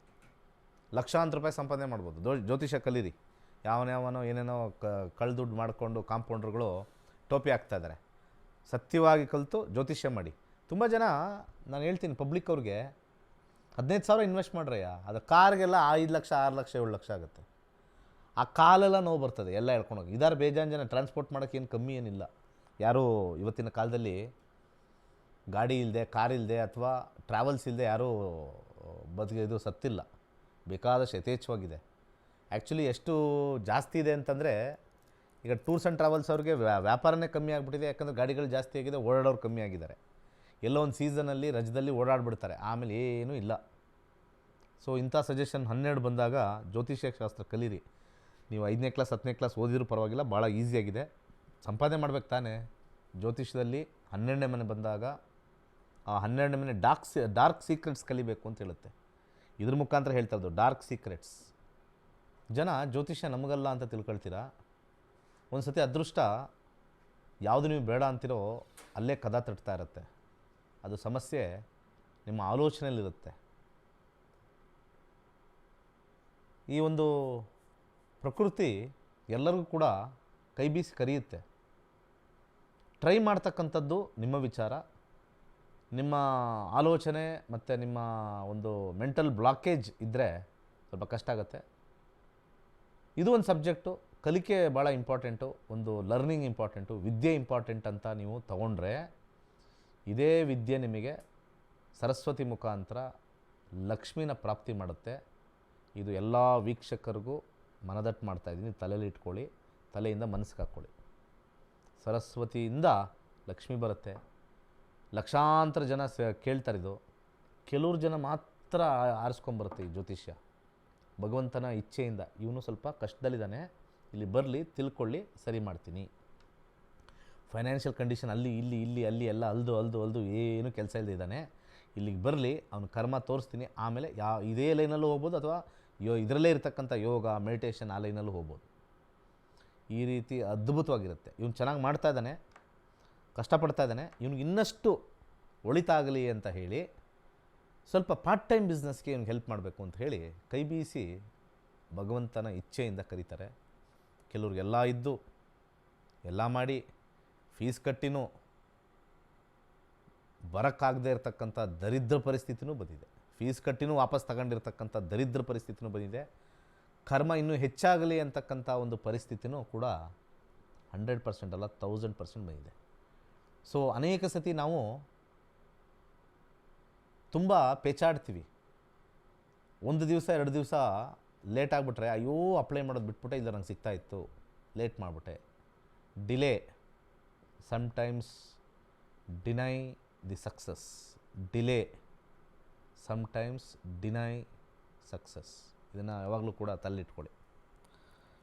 ಲಕ್ಷಾಂತರ ರೂಪಾಯಿ ಸಂಪಾದನೆ ಮಾಡ್ಬೋದು. ಜ್ಯೋತಿಷ್ಯ ಕಲೀರಿ. ಯಾವನೋ ಏನೇನೋ ಕಳ್ಳ ದುಡ್ಡು ಮಾಡಿಕೊಂಡು ಕಾಂಪೌಂಡ್ರುಗಳು ಟೋಪಿ ಹಾಕ್ತಾಯಿದ್ದಾರೆ. ಸತ್ಯವಾಗಿ ಕಲಿತು ಜ್ಯೋತಿಷ್ಯ ಮಾಡಿ. ತುಂಬ ಜನ ನಾನು ಹೇಳ್ತೀನಿ ಪಬ್ಲಿಕ್ ಅವ್ರಿಗೆ 15,000 ಇನ್ವೆಸ್ಟ್ ಮಾಡ್ರಯ್ಯ, ಅದು ಕಾರ್ಗೆಲ್ಲ 5 ಲಕ್ಷ 6 ಲಕ್ಷ 7 ಲಕ್ಷ ಆಗುತ್ತೆ. ಆ ಕಾಲೆಲ್ಲ ನೋವು ಬರ್ತದೆ ಎಲ್ಲ ಹೇಳ್ಕೊಂಡೋಗಿ. ಇದಾರು ಬೇಜಾನ್ ಜನ ಟ್ರಾನ್ಸ್ಪೋರ್ಟ್ ಮಾಡೋಕ್ಕೆ ಏನು ಕಮ್ಮಿ ಏನಿಲ್ಲ. ಯಾರೂ ಇವತ್ತಿನ ಕಾಲದಲ್ಲಿ ಗಾಡಿ ಇಲ್ಲದೆ, ಕಾರ್ ಇಲ್ಲದೆ ಅಥವಾ ಟ್ರಾವೆಲ್ಸ್ ಇಲ್ಲದೆ ಯಾರೂ ಇದು ಸತ್ತಿಲ್ಲ. ಬೇಕಾದಷ್ಟು ಯಥೇಚ್ಛವಾಗಿದೆ. ಆ್ಯಕ್ಚುಲಿ ಎಷ್ಟು ಜಾಸ್ತಿ ಇದೆ ಅಂತಂದರೆ ಈಗ ಟೂರ್ಸ್ ಆ್ಯಂಡ್ ಟ್ರಾವೆಲ್ಸ್ ಅವ್ರಿಗೆ ವ್ಯಾಪಾರನೇ ಕಮ್ಮಿ ಆಗಿಬಿಟ್ಟಿದೆ. ಯಾಕಂದರೆ ಗಾಡಿಗಳು ಜಾಸ್ತಿ ಆಗಿದೆ, ಓಡಾಡೋರು ಕಮ್ಮಿ ಆಗಿದ್ದಾರೆ. ಎಲ್ಲೋ ಒಂದು ಸೀಸನಲ್ಲಿ ರಜದಲ್ಲಿ ಓಡಾಡ್ಬಿಡ್ತಾರೆ, ಆಮೇಲೆ ಏನೂ ಇಲ್ಲ. ಸೊ ಇಂಥ ಸಜೆಷನ್ 12 ಬಂದಾಗ ಜ್ಯೋತಿಷ್ಯ ಶಾಸ್ತ್ರ ಕಲೀರಿ. ನೀವು 5ನೇ ಕ್ಲಾಸ್ 10ನೇ ಕ್ಲಾಸ್ ಓದಿದ್ರೂ ಪರವಾಗಿಲ್ಲ, ಭಾಳ ಈಸಿಯಾಗಿದೆ. ಸಂಪಾದನೆ ಮಾಡ್ಬೇಕು ತಾನೇ. ಜ್ಯೋತಿಷ್ಯದಲ್ಲಿ 12ನೇ ಮನೆ ಬಂದಾಗ ಆ 12ನೇ ಮನೆ ಡಾರ್ಕ್ ಸೀಕ್ರೆಟ್ಸ್ ಕಲಿಬೇಕು ಅಂತ ಹೇಳುತ್ತೆ. ಇದ್ರ ಮುಖಾಂತರ ಹೇಳ್ತಾ ಇರೋದು ಡಾರ್ಕ್ ಸೀಕ್ರೆಟ್ಸ್. ಜನ ಜ್ಯೋತಿಷ್ಯ ನಮಗಲ್ಲ ಅಂತ ತಿಳ್ಕೊಳ್ತೀರಾ. ಒಂದು ಸತಿ ಅದೃಷ್ಟ ಯಾವುದು ನೀವು ಬೇಡ ಅಂತಿರೋ ಅಲ್ಲೇ ಕದ ತಟ್ತಾ ಇರುತ್ತೆ. ಅದು ಸಮಸ್ಯೆ ನಿಮ್ಮ ಆಲೋಚನೆಯಲ್ಲಿರುತ್ತೆ. ಈ ಒಂದು ಪ್ರಕೃತಿ ಎಲ್ಲರಿಗೂ ಕೂಡ ಕೈ ಬೀಸಿ ಕರೆಯುತ್ತೆ. ಟ್ರೈ ಮಾಡ್ತಕ್ಕಂಥದ್ದು ನಿಮ್ಮ ವಿಚಾರ, ನಿಮ್ಮ ಆಲೋಚನೆ ಮತ್ತು ನಿಮ್ಮ ಒಂದು ಮೆಂಟಲ್ ಬ್ಲಾಕೇಜ್ ಇದ್ದರೆ ಸ್ವಲ್ಪ ಕಷ್ಟ ಆಗುತ್ತೆ. ಇದು ಒಂದು ಸಬ್ಜೆಕ್ಟು. ಕಲಿಕೆ ಭಾಳ ಇಂಪಾರ್ಟೆಂಟು, ಒಂದು ಲರ್ನಿಂಗ್ ಇಂಪಾರ್ಟೆಂಟು, ವಿದ್ಯೆ ಇಂಪಾರ್ಟೆಂಟ್ ಅಂತ ನೀವು ತಗೊಂಡ್ರೆ ಇದೇ ವಿದ್ಯೆ ನಿಮಗೆ ಸರಸ್ವತಿ ಮುಖಾಂತರ ಲಕ್ಷ್ಮಿನ ಪ್ರಾಪ್ತಿ ಮಾಡುತ್ತೆ. ಇದು ಎಲ್ಲ ವೀಕ್ಷಕರಿಗೂ ಮನದಟ್ಟು ಮಾಡ್ತಾಯಿದ್ದೀನಿ. ತಲೆಯಲ್ಲಿ ಇಟ್ಕೊಳ್ಳಿ, ತಲೆಯಿಂದ ಮನಸ್ಸಿಗೆ ಹಾಕ್ಕೊಳ್ಳಿ. ಸರಸ್ವತಿಯಿಂದ ಲಕ್ಷ್ಮಿ ಬರುತ್ತೆ. ಲಕ್ಷಾಂತರ ಜನ ಕೇಳ್ತಾರಿದು. ಕೆಲವ್ರು ಜನ ಮಾತ್ರ ಆರಿಸ್ಕೊಂಬರುತ್ತೆ ಈ ಜ್ಯೋತಿಷ್ಯ. ಭಗವಂತನ ಇಚ್ಛೆಯಿಂದ ಇವನು ಸ್ವಲ್ಪ ಕಷ್ಟದಲ್ಲಿದ್ದಾನೆ, ಇಲ್ಲಿ ಬರಲಿ, ತಿಳ್ಕೊಳ್ಳಿ, ಸರಿ ಮಾಡ್ತೀನಿ. ಫೈನಾನ್ಷಿಯಲ್ ಕಂಡೀಷನ್ ಅಲ್ಲಿ ಇಲ್ಲಿ ಇಲ್ಲಿ ಅಲ್ಲಿ ಎಲ್ಲ ಅಲ್ದು ಏನು ಕೆಲಸ ಇಲ್ಲದೆ ಇಲ್ಲಿಗೆ ಬರಲಿ, ಅವನು ಕರ್ಮ ತೋರಿಸ್ತೀನಿ. ಆಮೇಲೆ ಇದೇ ಲೈನಲ್ಲೂ ಹೋಗ್ಬೋದು ಅಥವಾ ಇದರಲ್ಲೇ ಇರತಕ್ಕಂಥ ಯೋಗ ಮೆಡಿಟೇಷನ್ ಆ ಲೈನಲ್ಲೂ ಹೋಗ್ಬೋದು. ಈ ರೀತಿ ಅದ್ಭುತವಾಗಿರುತ್ತೆ. ಇವನು ಚೆನ್ನಾಗಿ ಮಾಡ್ತಾ ಇದ್ದಾನೆ, ಕಷ್ಟಪಡ್ತಾ ಇದ್ದಾನೆ, ಇವನಿಗೆ ಇನ್ನಷ್ಟು ಒಳಿತಾಗಲಿ ಅಂತ ಹೇಳಿ ಸ್ವಲ್ಪ ಪಾರ್ಟ್ ಟೈಮ್ ಬಿಸ್ನೆಸ್ಗೆ ಇವ್ನಿಗೆ ಹೆಲ್ಪ್ ಮಾಡಬೇಕು ಅಂತ ಹೇಳಿ ಕೈ ಬೀಸಿ ಭಗವಂತನ ಇಚ್ಛೆಯಿಂದ ಕರೀತಾರೆ. ಕೆಲವ್ರಿಗೆಲ್ಲ ಇದ್ದು ಎಲ್ಲ ಮಾಡಿ ಫೀಸ್ ಕಟ್ಟಿನೂ ಬರೋಕ್ಕಾಗದೇ ಇರತಕ್ಕಂಥ ದರಿದ್ರ ಪರಿಸ್ಥಿತಿನೂ ಬಂದಿದೆ. ಫೀಸ್ ಕಟ್ಟಿನೂ ವಾಪಸ್ ತಗೊಂಡಿರ್ತಕ್ಕಂಥ ದರಿದ್ರ ಪರಿಸ್ಥಿತಿನೂ ಬಂದಿದೆ. ಕರ್ಮ ಇನ್ನೂ ಹೆಚ್ಚಾಗಲಿ ಅಂತಕ್ಕಂಥ ಒಂದು ಪರಿಸ್ಥಿತಿನೂ ಕೂಡ 100% ಅಲ್ಲ 1000% ಬಂದಿದೆ. ಸೊ ಅನೇಕ ಸತಿ ನಾವು ತುಂಬ ಪೇಚಾಡ್ತೀವಿ. ಒಂದು ದಿವಸ 2 ದಿವಸ ಲೇಟ್ ಆಗಿಬಿಟ್ರೆ ಅಯ್ಯೋ ಅಪ್ಲೈ ಮಾಡೋದು ಬಿಟ್ಬಿಟ್ಟೆ, ಇಲ್ಲ ನಂಗೆ ಸಿಗ್ತಾಯಿತ್ತು, ಲೇಟ್ ಮಾಡಿಬಿಟ್ಟೆ. Delay sometimes deny the success. Delay sometimes deny success. ಇದನ್ನು ಯಾವಾಗಲೂ ಕೂಡ ತಲ್ಲಿಟ್ಕೊಳ್ಳಿ.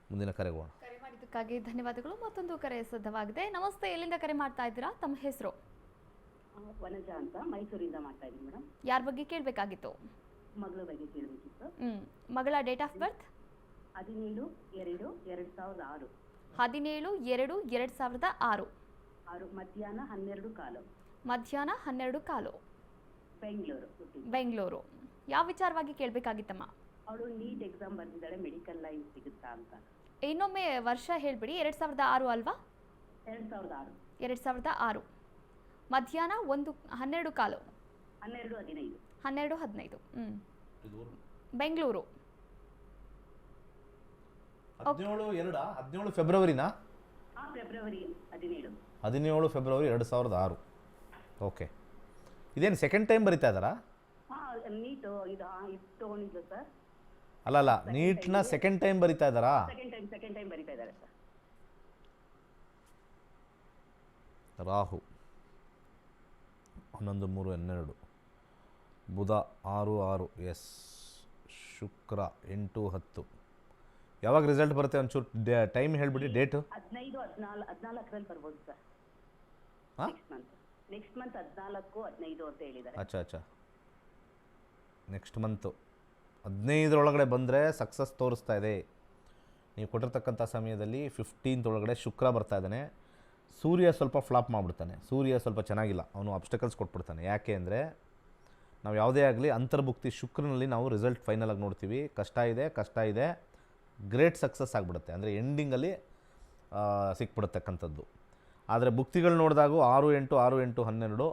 ಮುಂದಿನ ಕರೆಗೆ ಹೋಗೋಣ. ಕರೆ ಮಾಡಿದ್ದಕ್ಕಾಗಿ ಧನ್ಯವಾದಗಳು. ಮತ್ತೊಂದು ಕರೆ ಸಿದ್ಧವಾಗಿದೆ. ನಮಸ್ತೆ, ಎಲ್ಲಿಂದ ಕರೆ ಮಾಡ್ತಾ ಇದ್ದೀರಾ? ತಮ್ಮ ಹೆಸರು? ವನಜಾ ಅಂತ, ಮೈಸೂರಿಂದ ಮಾಡ್ತಾ ಇದ್ದೀನಿ ಮೇಡಮ್. ಯಾರ ಬಗ್ಗೆ ಕೇಳಬೇಕಾಗಿತ್ತು? ಮಗಳ ಬಗ್ಗೆ ಕೇಳಬೇಕಿತ್ತು. ಮಗಳ ಡೇಟ್ ಆಫ್ ಬರ್ತ್? 17/2/2006. 17/2/2006. ಮಧ್ಯಾಹ್ನ 12:15. ಮಧ್ಯಾಹ್ನ 12:15. ಬೆಂಗಳೂರು. ಯಾವ ವಿಚಾರವಾಗಿ ಕೇಳಬೇಕಾಗಿತ್ತಮ್ಮ? ಅವಳು ನೀಟ್ ಎಕ್ಸಾಮ್ ಬರೆದಿದ್ದಾಳೆ, ಮೆಡಿಕಲ್ ಲೈನ್ ಸಿಗುತ್ತಾ ಅಂತ. ಇನ್ನೊಮ್ಮೆ ವರ್ಷ ಹೇಳ್ಬಿಡಿ. 2006 ಅಲ್ವಾ? 2006. 2006 ಮಧ್ಯಾಹ್ನ 12:15. 12:15. 12:15. ಬೆಂಗಳೂರು. 17 ಫೆಬ್ರವರಿನಾ? ಫೆಬ್ರವರಿ 17. 17 ಫೆಬ್ರವರಿ 2006. ಓಕೆ. ಇದೇನು ಸೆಕೆಂಡ್ ಟೈಮ್ ಬರಿತಾ ಇದ್ದಾರಾ? ನೀಟ್ ಇದು ತಗೊಂಡಿದ್ದು ಸರ್. ಅಲ್ಲ, ನೀಟ್ನ ಸೆಕೆಂಡ್ ಟೈಮ್ ಬರಿತಾ ಇದ್ದಾರಾ? ಸೆಕೆಂಡ್ ಟೈಮ್ ಬರಿತಾ ಇದ್ದಾರೆ ಸರ್. ರಾಹು 11/3/12, ಬುಧ 6/6, ಎಸ್, ಶುಕ್ರ 8/10. ಯಾವಾಗ ರಿಸಲ್ಟ್ ಬರುತ್ತೆ ಒಂಚೂರು ಟೈಮ್ ಹೇಳ್ಬಿಡಿ, ಡೇಟು. 15/14 ಬರ್ಬೋದು ಸರ್. ನೆಕ್ಸ್ಟ್ ಮಂತ್ 14-15 ಅಂತ ಹೇಳಿದ್ದಾರೆ. ಅಚ್ಚಾ. ನೆಕ್ಸ್ಟ್ ಮಂತು 15 ಒಳಗಡೆ ಬಂದರೆ ಸಕ್ಸಸ್ ತೋರಿಸ್ತಾ ಇದೆ. ನೀವು ಕೊಟ್ಟಿರ್ತಕ್ಕಂಥ ಸಮಯದಲ್ಲಿ 15 ಒಳಗಡೆ ಶುಕ್ರ ಬರ್ತಾ ಇದ್ದಾನೆ. ಸೂರ್ಯ ಸ್ವಲ್ಪ ಫ್ಲಾಪ್ ಮಾಡಿಬಿಡ್ತಾನೆ. ಸೂರ್ಯ ಸ್ವಲ್ಪ ಚೆನ್ನಾಗಿಲ್ಲ, ಅವನು ಅಬ್ಸ್ಟಕಲ್ಸ್ ಕೊಟ್ಬಿಡ್ತಾನೆ. ಯಾಕೆ ಅಂದರೆ ನಾವು ಯಾವುದೇ ಆಗಲಿ ಅಂತರ್ಭುಕ್ತಿ ಶುಕ್ರನಲ್ಲಿ ನಾವು ರಿಸಲ್ಟ್ ಫೈನಲಾಗಿ ನೋಡ್ತೀವಿ. ಕಷ್ಟ ಇದೆ, ಗ್ರೇಟ್ ಸಕ್ಸಸ್ ಆಗಿಬಿಡುತ್ತೆ, ಅಂದರೆ ಎಂಡಿಂಗಲ್ಲಿ ಸಿಕ್ಬಿಡತಕ್ಕಂಥದ್ದು. ಆದರೆ ಭುಕ್ತಿಗಳು ನೋಡಿದಾಗ 6, 8, 6, 8, 12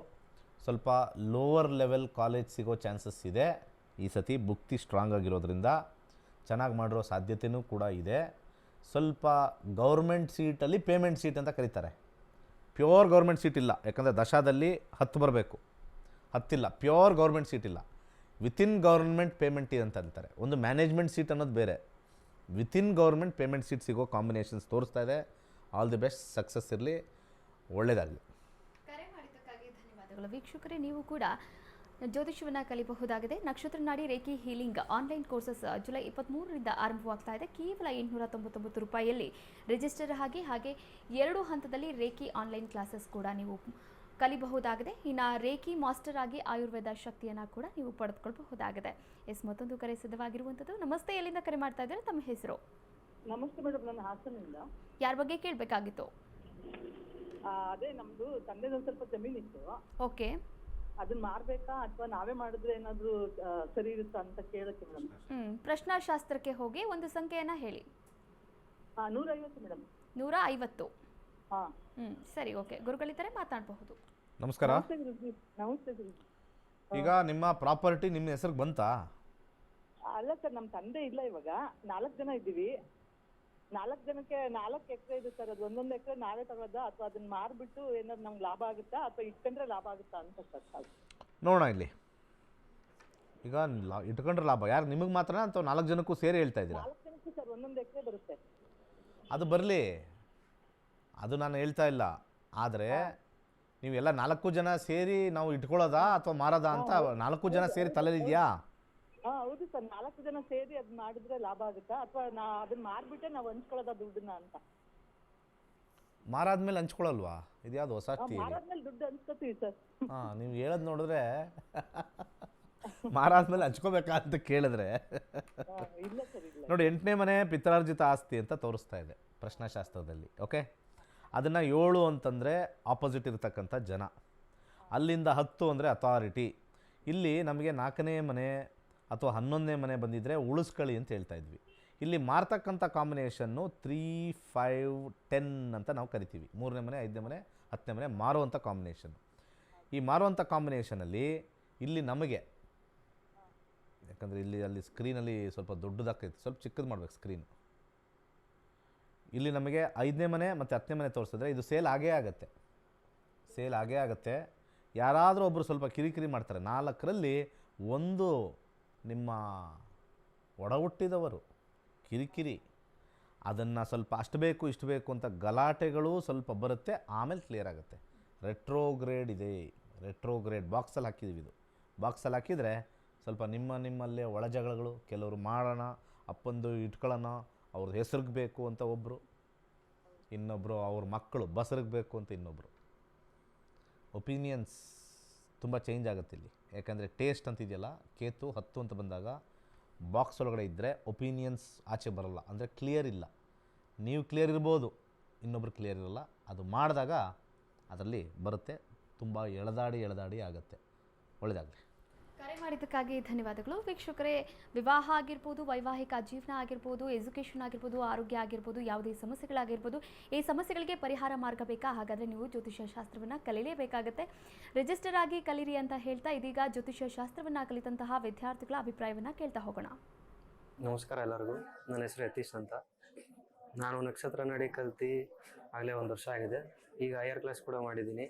ಸ್ವಲ್ಪ ಲೋವರ್ ಲೆವೆಲ್ ಕಾಲೇಜ್ ಸಿಗೋ ಚಾನ್ಸಸ್ ಇದೆ. ಈ ಸತಿ ಭುಕ್ತಿ ಸ್ಟ್ರಾಂಗ್ ಆಗಿರೋದ್ರಿಂದ ಚೆನ್ನಾಗಿ ಮಾಡಿರೋ ಸಾಧ್ಯತೆಯೂ ಕೂಡ ಇದೆ. ಸ್ವಲ್ಪ ಗೌರ್ಮೆಂಟ್ ಸೀಟಲ್ಲಿ ಪೇಮೆಂಟ್ ಸೀಟ್ ಅಂತ ಕರೀತಾರೆ. ಪ್ಯೂರ್ ಗೌರ್ಮೆಂಟ್ ಸೀಟ್ ಇಲ್ಲ, ಯಾಕಂದರೆ ದಶಾದಲ್ಲಿ 10 ಬರಬೇಕು, 10 ಇಲ್ಲ, ಪ್ಯೂರ್ ಗೌರ್ಮೆಂಟ್ ಸೀಟ್ ಇಲ್ಲ. ವಿತಿನ್ ಗೌರ್ಮೆಂಟ್ ಪೇಮೆಂಟ್ ಅಂತ ಅಂತಾರೆ. ಒಂದು ಮ್ಯಾನೇಜ್ಮೆಂಟ್ ಸೀಟ್ ಅನ್ನೋದು ಬೇರೆ, ವಿತಿನ್ ಗೌರ್ಮೆಂಟ್ ಪೇಮೆಂಟ್ ಸೀಟ್ ಸಿಗೋ ಕಾಂಬಿನೇಷನ್ಸ್ ತೋರಿಸ್ತಾ ಇದೆ. ಆಲ್ ದಿ ಬೆಸ್ಟ್, ಸಕ್ಸಸ್ ಇರಲಿ, ಒಳ್ಳೆಯದಾಗಲಿ. ಕರೆ ಮಾಡಿದ್ದಕ್ಕಾಗಿ ಧನ್ಯವಾದಗಳು. ವೀಕ್ಷಕರೇ, ನೀವು ಕೂಡ ಜ್ಯೋತಿಷ್ಯವನ್ನು ಕಲಿಯಬಹುದಾಗಿದೆ. ನಕ್ಷತ್ರ ನಾಡಿ reiki healing online courses July 23ರಿಂದ ಆರಂಭವಾಗ್ತಾ ಇದೆ. ಕೇವಲ 899 ರೂಪಾಯಿಯಲ್ಲಿ ರಿಜಿಸ್ಟರ್ ಆಗಿ ಹಾಗೆ 2 ಹಂತದಲ್ಲಿ ರೇಖಿ ಆನ್ಲೈನ್ ಕ್ಲಾಸಸ್ ಕೂಡ ನೀವು ಕಲಿಬಹುದಾಗಿದೆ. ಇನ್ನು ರೇಖಿ ಮಾಸ್ಟರ್ ಆಗಿ ಆಯುರ್ವೇದ ಶಕ್ತಿಯನ್ನು ಕೂಡ ನೀವು ಪಡೆದುಕೊಳ್ಳಬಹುದಾಗಿದೆ. ಮತ್ತೊಂದು ಕರೆ ಸಿದ್ಧವಾಗಿರುವಂಥದ್ದು. ನಮಸ್ತೆ, ಎಲ್ಲಿಂದ ಕರೆ ಮಾಡ್ತಾ ಇದ್ದಾರೆ? ತಮ್ಮ ಹೆಸರು? ನಮಸ್ತೆ ಮೇಡಮ್, ನಾನು ಹಾಸನಿಂದ. ಯಾರ ಬಗ್ಗೆ ಕೇಳಬೇಕಾಗಿತ್ತು? ಅದೇ ನಮ್ದು ತಂದೆದು ಸ್ವಲ್ಪ ಜಮೀನಿತ್ತು, ಓಕೆ. ಅದನ್ನ ಮಾರ್ಬೇಕಾ ಅಥವಾ ನಾವೇ ಮಾಡಿದ್ರೆ ಏನಾದ್ರು ಸರಿ ಇರುತ್ತಾ ಅಂತ ಕೇಳಕ್ಕೆ ಮೇಡಮ್. ಪ್ರಶ್ನಾಶಾಸ್ತ್ರಕ್ಕೆ ಹೋಗಿ ಒಂದು ಸಂಖ್ಯೆಯನ್ನ ಹೇಳಿ. 150 ಮೇಡಮ್. 150. ಹಾ, ಸರಿ, ಓಕೆ. ಗುರುಗಳಿದ್ದಾರೆ, ಮಾತಾಡಬಹುದು. ನಮಸ್ಕಾರ. ನಮಸ್ತೆ ಗುರುಜಿ. ನಮಸ್ತೆ ಗುರುಜಿ. ಈಗ ನಿಮ್ಮ ಪ್ರಾಪರ್ಟಿ ನಿಮ್ಮ ಹೆಸರಿಗೆ ಬಂತಾ? ಅಲ್ಲ ಸರ್, ನಮ್ಮ ತಂದೆ ಇಲ್ಲ ಇವಾಗ. 4 ಜನ ಇದ್ದೀವಿ. 4 ಜನಕ್ಕೆ 4 ಎಕರೆ ಇದೆ ಸರ್. ಅದು ಒಂದೊಂದು ಎಕರೆ ನಾವೇ ತಗೊಳ್ಳೋದಾ ಅಥವಾ ಅದನ್ನ ಮಾರ್ಬಿಟ್ಟು ಏನಾದ್ರು ನಮ್ಗೆ ಲಾಭ ಆಗುತ್ತಾ ಅಥವಾ ಇಟ್ಕೊಂಡ್ರೆ ಲಾಭ ಆಗುತ್ತಾ ಅಂತ ಸರ್. ನೋಡೋಣ ಇಲ್ಲಿ. ಈಗ ಇಟ್ಕೊಂಡ್ರೆ ಲಾಭ ಯಾರು, ನಿಮಗೆ ಮಾತ್ರ ಅಥವಾ 4 ಜನಕ್ಕೂ ಸೇರಿ ಹೇಳ್ತಾ ಇದ್ದೀರಾ? 4 ಜನಕ್ಕೆ ಸರ್ ಒಂದೊಂದು ಎಕರೆ ಬರುತ್ತೆ. ಅದು ಬರಲಿ, ಅದು ನಾನು ಹೇಳ್ತಾ ಇಲ್ಲ. ಆದರೆ ನೀವೆಲ್ಲ 4 ಜನ ಸೇರಿ ನಾವು ಇಟ್ಕೊಳ್ಳೋದಾ ಅಥವಾ ಮಾರೋದಾ ಅಂತ 4 ಜನ ಸೇರಿ ತಲೆಲಿದೆಯಾ? ಹೌದು ಸರ್, 4 ಜನ ಸೇರಿ ಅದ್ ಮಾಡಿದ್ರೆ ಲಾಭ ಆಗುತ್ತಾ ಅಥವಾ ಅದನ್ನ ಮಾರ್ಬಿಟ್ಟೆ ನಾವು ಹಂಚ್ಕೊಳ್ಳೋದ ದುಡ್ಡನ್ನ ಅಂತ? ಮಾರಾದ್ಮೇಲೆ ಹಂಚ್ಕೊಳ್ಳಲ್ವಾ? ಇದ್ಯಾವುದು ಹೊಸ ಥಿಯರಿ? ಮಾರಾದ್ಮೇಲೆ ದುಡ್ಡು ಹಂಚ್ಕೋತೀವಿ ಸರ್. ನೀವು ಹೇಳೋದು ನೋಡಿದ್ರೆ ಮಾರಾದ್ಮೇಲೆ ಹಂಚ್ಕೋಬೇಕಾ ಅಂತ ಕೇಳಿದ್ರೆ ಇಲ್ಲ ಸರ್, ಇಲ್ಲ. ನೋಡಿ, 8ನೇ ಮನೆ ಪಿತ್ರಾರ್ಜಿತ ಆಸ್ತಿ ಅಂತ ತೋರಿಸ್ತಾ ಇದೆ ಪ್ರಶ್ನಾಶಾಸ್ತ್ರದಲ್ಲಿ. ಓಕೆ, ಅದನ್ನು 7 ಅಂತಂದರೆ ಆಪೋಸಿಟ್ ಇರತಕ್ಕಂಥ ಜನ, ಅಲ್ಲಿಂದ 10 ಅಂದರೆ ಅಥಾರಿಟಿ. ಇಲ್ಲಿ ನಮಗೆ 4ನೇ ಮನೆ ಅಥವಾ 11ನೇ ಮನೆ ಬಂದಿದ್ದರೆ ಉಳಿಸ್ಕೊಳ್ಳಿ ಅಂತ ಹೇಳ್ತಾ ಇದ್ವಿ. ಇಲ್ಲಿ ಮಾರ್ತಕ್ಕಂಥ ಕಾಂಬಿನೇಷನ್ನು 3, 5, 10 ಅಂತ ನಾವು ಕರಿತೀವಿ. 3ನೇ ಮನೆ, 5ನೇ ಮನೆ, 10ನೇ ಮನೆ ಮಾರುವಂಥ ಕಾಂಬಿನೇಷನ್. ಈ ಮಾರುವಂಥ ಕಾಂಬಿನೇಷನಲ್ಲಿ ಇಲ್ಲಿ ನಮಗೆ, ಯಾಕಂದರೆ ಅಲ್ಲಿ ಸ್ಕ್ರೀನಲ್ಲಿ ಸ್ವಲ್ಪ ದೊಡ್ಡದಾಗ್ತೈತೆ, ಸ್ವಲ್ಪ ಚಿಕ್ಕದು ಮಾಡ್ಬೇಕು ಸ್ಕ್ರೀನ್. ಇಲ್ಲಿ ನಮಗೆ 5ನೇ ಮನೆ ಮತ್ತು 10ನೇ ಮನೆ ತೋರಿಸಿದ್ರೆ ಇದು ಸೇಲ್ ಆಗೇ ಆಗುತ್ತೆ. ಯಾರಾದರೂ ಒಬ್ಬರು ಸ್ವಲ್ಪ ಕಿರಿಕಿರಿ ಮಾಡ್ತಾರೆ. 4ರಲ್ಲಿ 1 ನಿಮ್ಮ ಒಡ ಹುಟ್ಟಿದವರು ಕಿರಿಕಿರಿ, ಅದನ್ನು ಸ್ವಲ್ಪ ಅಷ್ಟು ಬೇಕು ಇಷ್ಟು ಬೇಕು ಅಂತ ಗಲಾಟೆಗಳು ಸ್ವಲ್ಪ ಬರುತ್ತೆ, ಆಮೇಲೆ ಕ್ಲಿಯರ್ ಆಗುತ್ತೆ. ರೆಟ್ರೋಗ್ರೇಡ್ ಇದೆ, ರೆಟ್ರೋಗ್ರೇಡ್ ಬಾಕ್ಸಲ್ಲಿ ಹಾಕಿದ್ದೀವಿ. ಇದು ಬಾಕ್ಸಲ್ಲಿ ಹಾಕಿದರೆ ಸ್ವಲ್ಪ ನಿಮ್ಮಲ್ಲೇ ಒಳ ಜಗಳಗಳು, ಕೆಲವರು ಮಾಡೋಣ, ಅಪ್ಪಂದು ಇಟ್ಕೊಳ್ಳೋಣ, ಅವ್ರ ಹೆಸ್ರಿಗೆ ಬೇಕು ಅಂತ ಒಬ್ಬರು, ಇನ್ನೊಬ್ಬರು ಅವ್ರ ಮಕ್ಕಳು ಬಸರಿಗೆ ಬೇಕು ಅಂತ ಇನ್ನೊಬ್ಬರು. ಒಪಿನಿಯನ್ಸ್ ತುಂಬ ಚೇಂಜ್ ಆಗುತ್ತೆ ಇಲ್ಲಿ. ಯಾಕಂದರೆ ಟೇಸ್ಟ್ ಅಂತಿದೆಯಲ್ಲ, ಕೇತು 10 ಅಂತ ಬಂದಾಗ ಬಾಕ್ಸ್ ಒಳಗಡೆ ಇದ್ದರೆ ಒಪಿನಿಯನ್ಸ್ ಆಚೆ ಬರೋಲ್ಲ, ಅಂದರೆ ಕ್ಲಿಯರ್ ಇಲ್ಲ. ನೀವು ಕ್ಲಿಯರ್ ಇರ್ಬೋದು, ಇನ್ನೊಬ್ರು ಕ್ಲಿಯರ್ ಇರೋಲ್ಲ. ಅದು ಮಾಡಿದಾಗ ಅದರಲ್ಲಿ ಬರುತ್ತೆ, ತುಂಬ ಎಳೆದಾಡಿ ಆಗುತ್ತೆ. ಒಳ್ಳೆಯದಾಗಲಿ. ಕರೆ ಮಾಡಿದ್ದಕ್ಕಾಗಿ ಧನ್ಯವಾದಗಳು. ವೀಕ್ಷಕರೇ, ವಿವಾಹ ಆಗಿರ್ಬೋದು, ವೈವಾಹಿಕ ಜೀವನ ಆಗಿರ್ಬೋದು, ಎಜುಕೇಷನ್ ಆಗಿರ್ಬೋದು, ಆರೋಗ್ಯ ಆಗಿರ್ಬೋದು, ಯಾವುದೇ ಸಮಸ್ಯೆಗಳಾಗಿರ್ಬೋದು, ಈ ಸಮಸ್ಯೆಗಳಿಗೆ ಪರಿಹಾರ ಮಾರ್ಗ ಬೇಕಾ? ಹಾಗಾದರೆ ನೀವು ಜ್ಯೋತಿಷ್ಯ ಶಾಸ್ತ್ರವನ್ನು ಕಲಿಯಲೇಬೇಕಾಗುತ್ತೆ. ರಿಜಿಸ್ಟರ್ ಆಗಿ ಕಲೀರಿ ಅಂತ ಹೇಳ್ತಾ ಇದೀಗ ಜ್ಯೋತಿಷ್ಯ ಶಾಸ್ತ್ರವನ್ನು ಕಲಿತಂತಹ ವಿದ್ಯಾರ್ಥಿಗಳ ಅಭಿಪ್ರಾಯವನ್ನು ಕೇಳ್ತಾ ಹೋಗೋಣ. ನಮಸ್ಕಾರ ಎಲ್ಲರಿಗೂ. ನನ್ನ ಹೆಸರು ಯತೀಶ್ ಅಂತ. ನಾನು ನಕ್ಷತ್ರ ನಾಡಿ ಕಲ್ತು ಆಗಲೇ 1 ವರ್ಷ ಆಗಿದೆ. ಈಗ ಹೈಯರ್ ಕ್ಲಾಸ್ ಕೂಡ ಮಾಡಿದ್ದೀನಿ.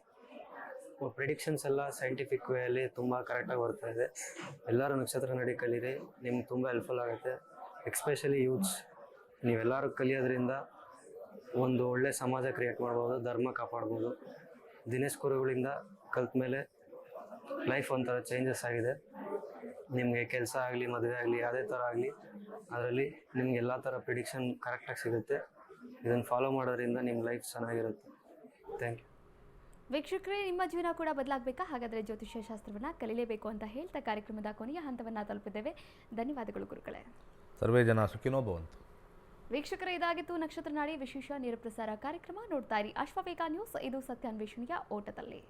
ಪ್ರಿಡಿಕ್ಷನ್ಸ್ ಎಲ್ಲ ಸೈಂಟಿಫಿಕ್ ವೇಯಲ್ಲಿ ತುಂಬ ಕರೆಕ್ಟಾಗಿ ಬರ್ತಾ ಇದೆ. ಎಲ್ಲರೂ ನಕ್ಷತ್ರ ನಾಡಿ ಕಲೀರಿ, ನಿಮ್ಗೆ ತುಂಬ ಹೆಲ್ಪ್ಫುಲ್ ಆಗುತ್ತೆ. ಎಕ್ಸ್ಪೆಷಲಿ ಯೂತ್ಸ್, ನೀವೆಲ್ಲರೂ ಕಲಿಯೋದ್ರಿಂದ ಒಂದು ಒಳ್ಳೆ ಸಮಾಜ ಕ್ರಿಯೇಟ್ ಮಾಡ್ಬೋದು, ಧರ್ಮ ಕಾಪಾಡ್ಬೋದು. ದಿನೇಶ್ ಗುರುಗಳಿಂದ ಕಲ್ತ ಮೇಲೆ ಲೈಫ್ ಒಂಥರ ಚೇಂಜಸ್ ಆಗಿದೆ. ನಿಮಗೆ ಕೆಲಸ ಆಗಲಿ, ಮದುವೆ ಆಗಲಿ, ಯಾವುದೇ ಥರ ಆಗಲಿ, ಅದರಲ್ಲಿ ನಿಮ್ಗೆ ಎಲ್ಲ ಥರ ಪ್ರಿಡಿಕ್ಷನ್ ಕರೆಕ್ಟಾಗಿ ಸಿಗುತ್ತೆ. ಇದನ್ನು ಫಾಲೋ ಮಾಡೋದ್ರಿಂದ ನಿಮ್ಮ ಲೈಫ್ ಚೆನ್ನಾಗಿರುತ್ತೆ. Thank you. ವೀಕ್ಷಕರೇ, ನಿಮ್ಮ ಜೀವನ ಕೂಡ ಬದಲಾಗಬೇಕಾ? ಹಾಗಾದರೆ ಜ್ಯೋತಿಷ್ಯ ಶಾಸ್ತ್ರವನ್ನು ಕಲಿಯಲೇಬೇಕು ಅಂತ ಹೇಳ್ತಾ ಕಾರ್ಯಕ್ರಮದ ಕೊನೆಯ ಹಂತವನ್ನು ತಲುಪಿದ್ದೇವೆ. ಧನ್ಯವಾದಗಳು ಗುರುಗಳೇ. ಸರ್ವೇ ಜನ ಸುಖಿನೋ ಭವಂತು. ವೀಕ್ಷಕರೇ, ಇದಾಗಿತ್ತು ನಕ್ಷತ್ರ ನಾಡಿ ವಿಶೇಷ ನೇರ ಪ್ರಸಾರ ಕಾರ್ಯಕ್ರಮ. ನೋಡ್ತಾ ಇರಿ ಅಶ್ವವೇಗ ನ್ಯೂಸ್. ಇದು ಸತ್ಯಾನ್ವೇಷಣೆಯ ಓಟದಲ್ಲಿ.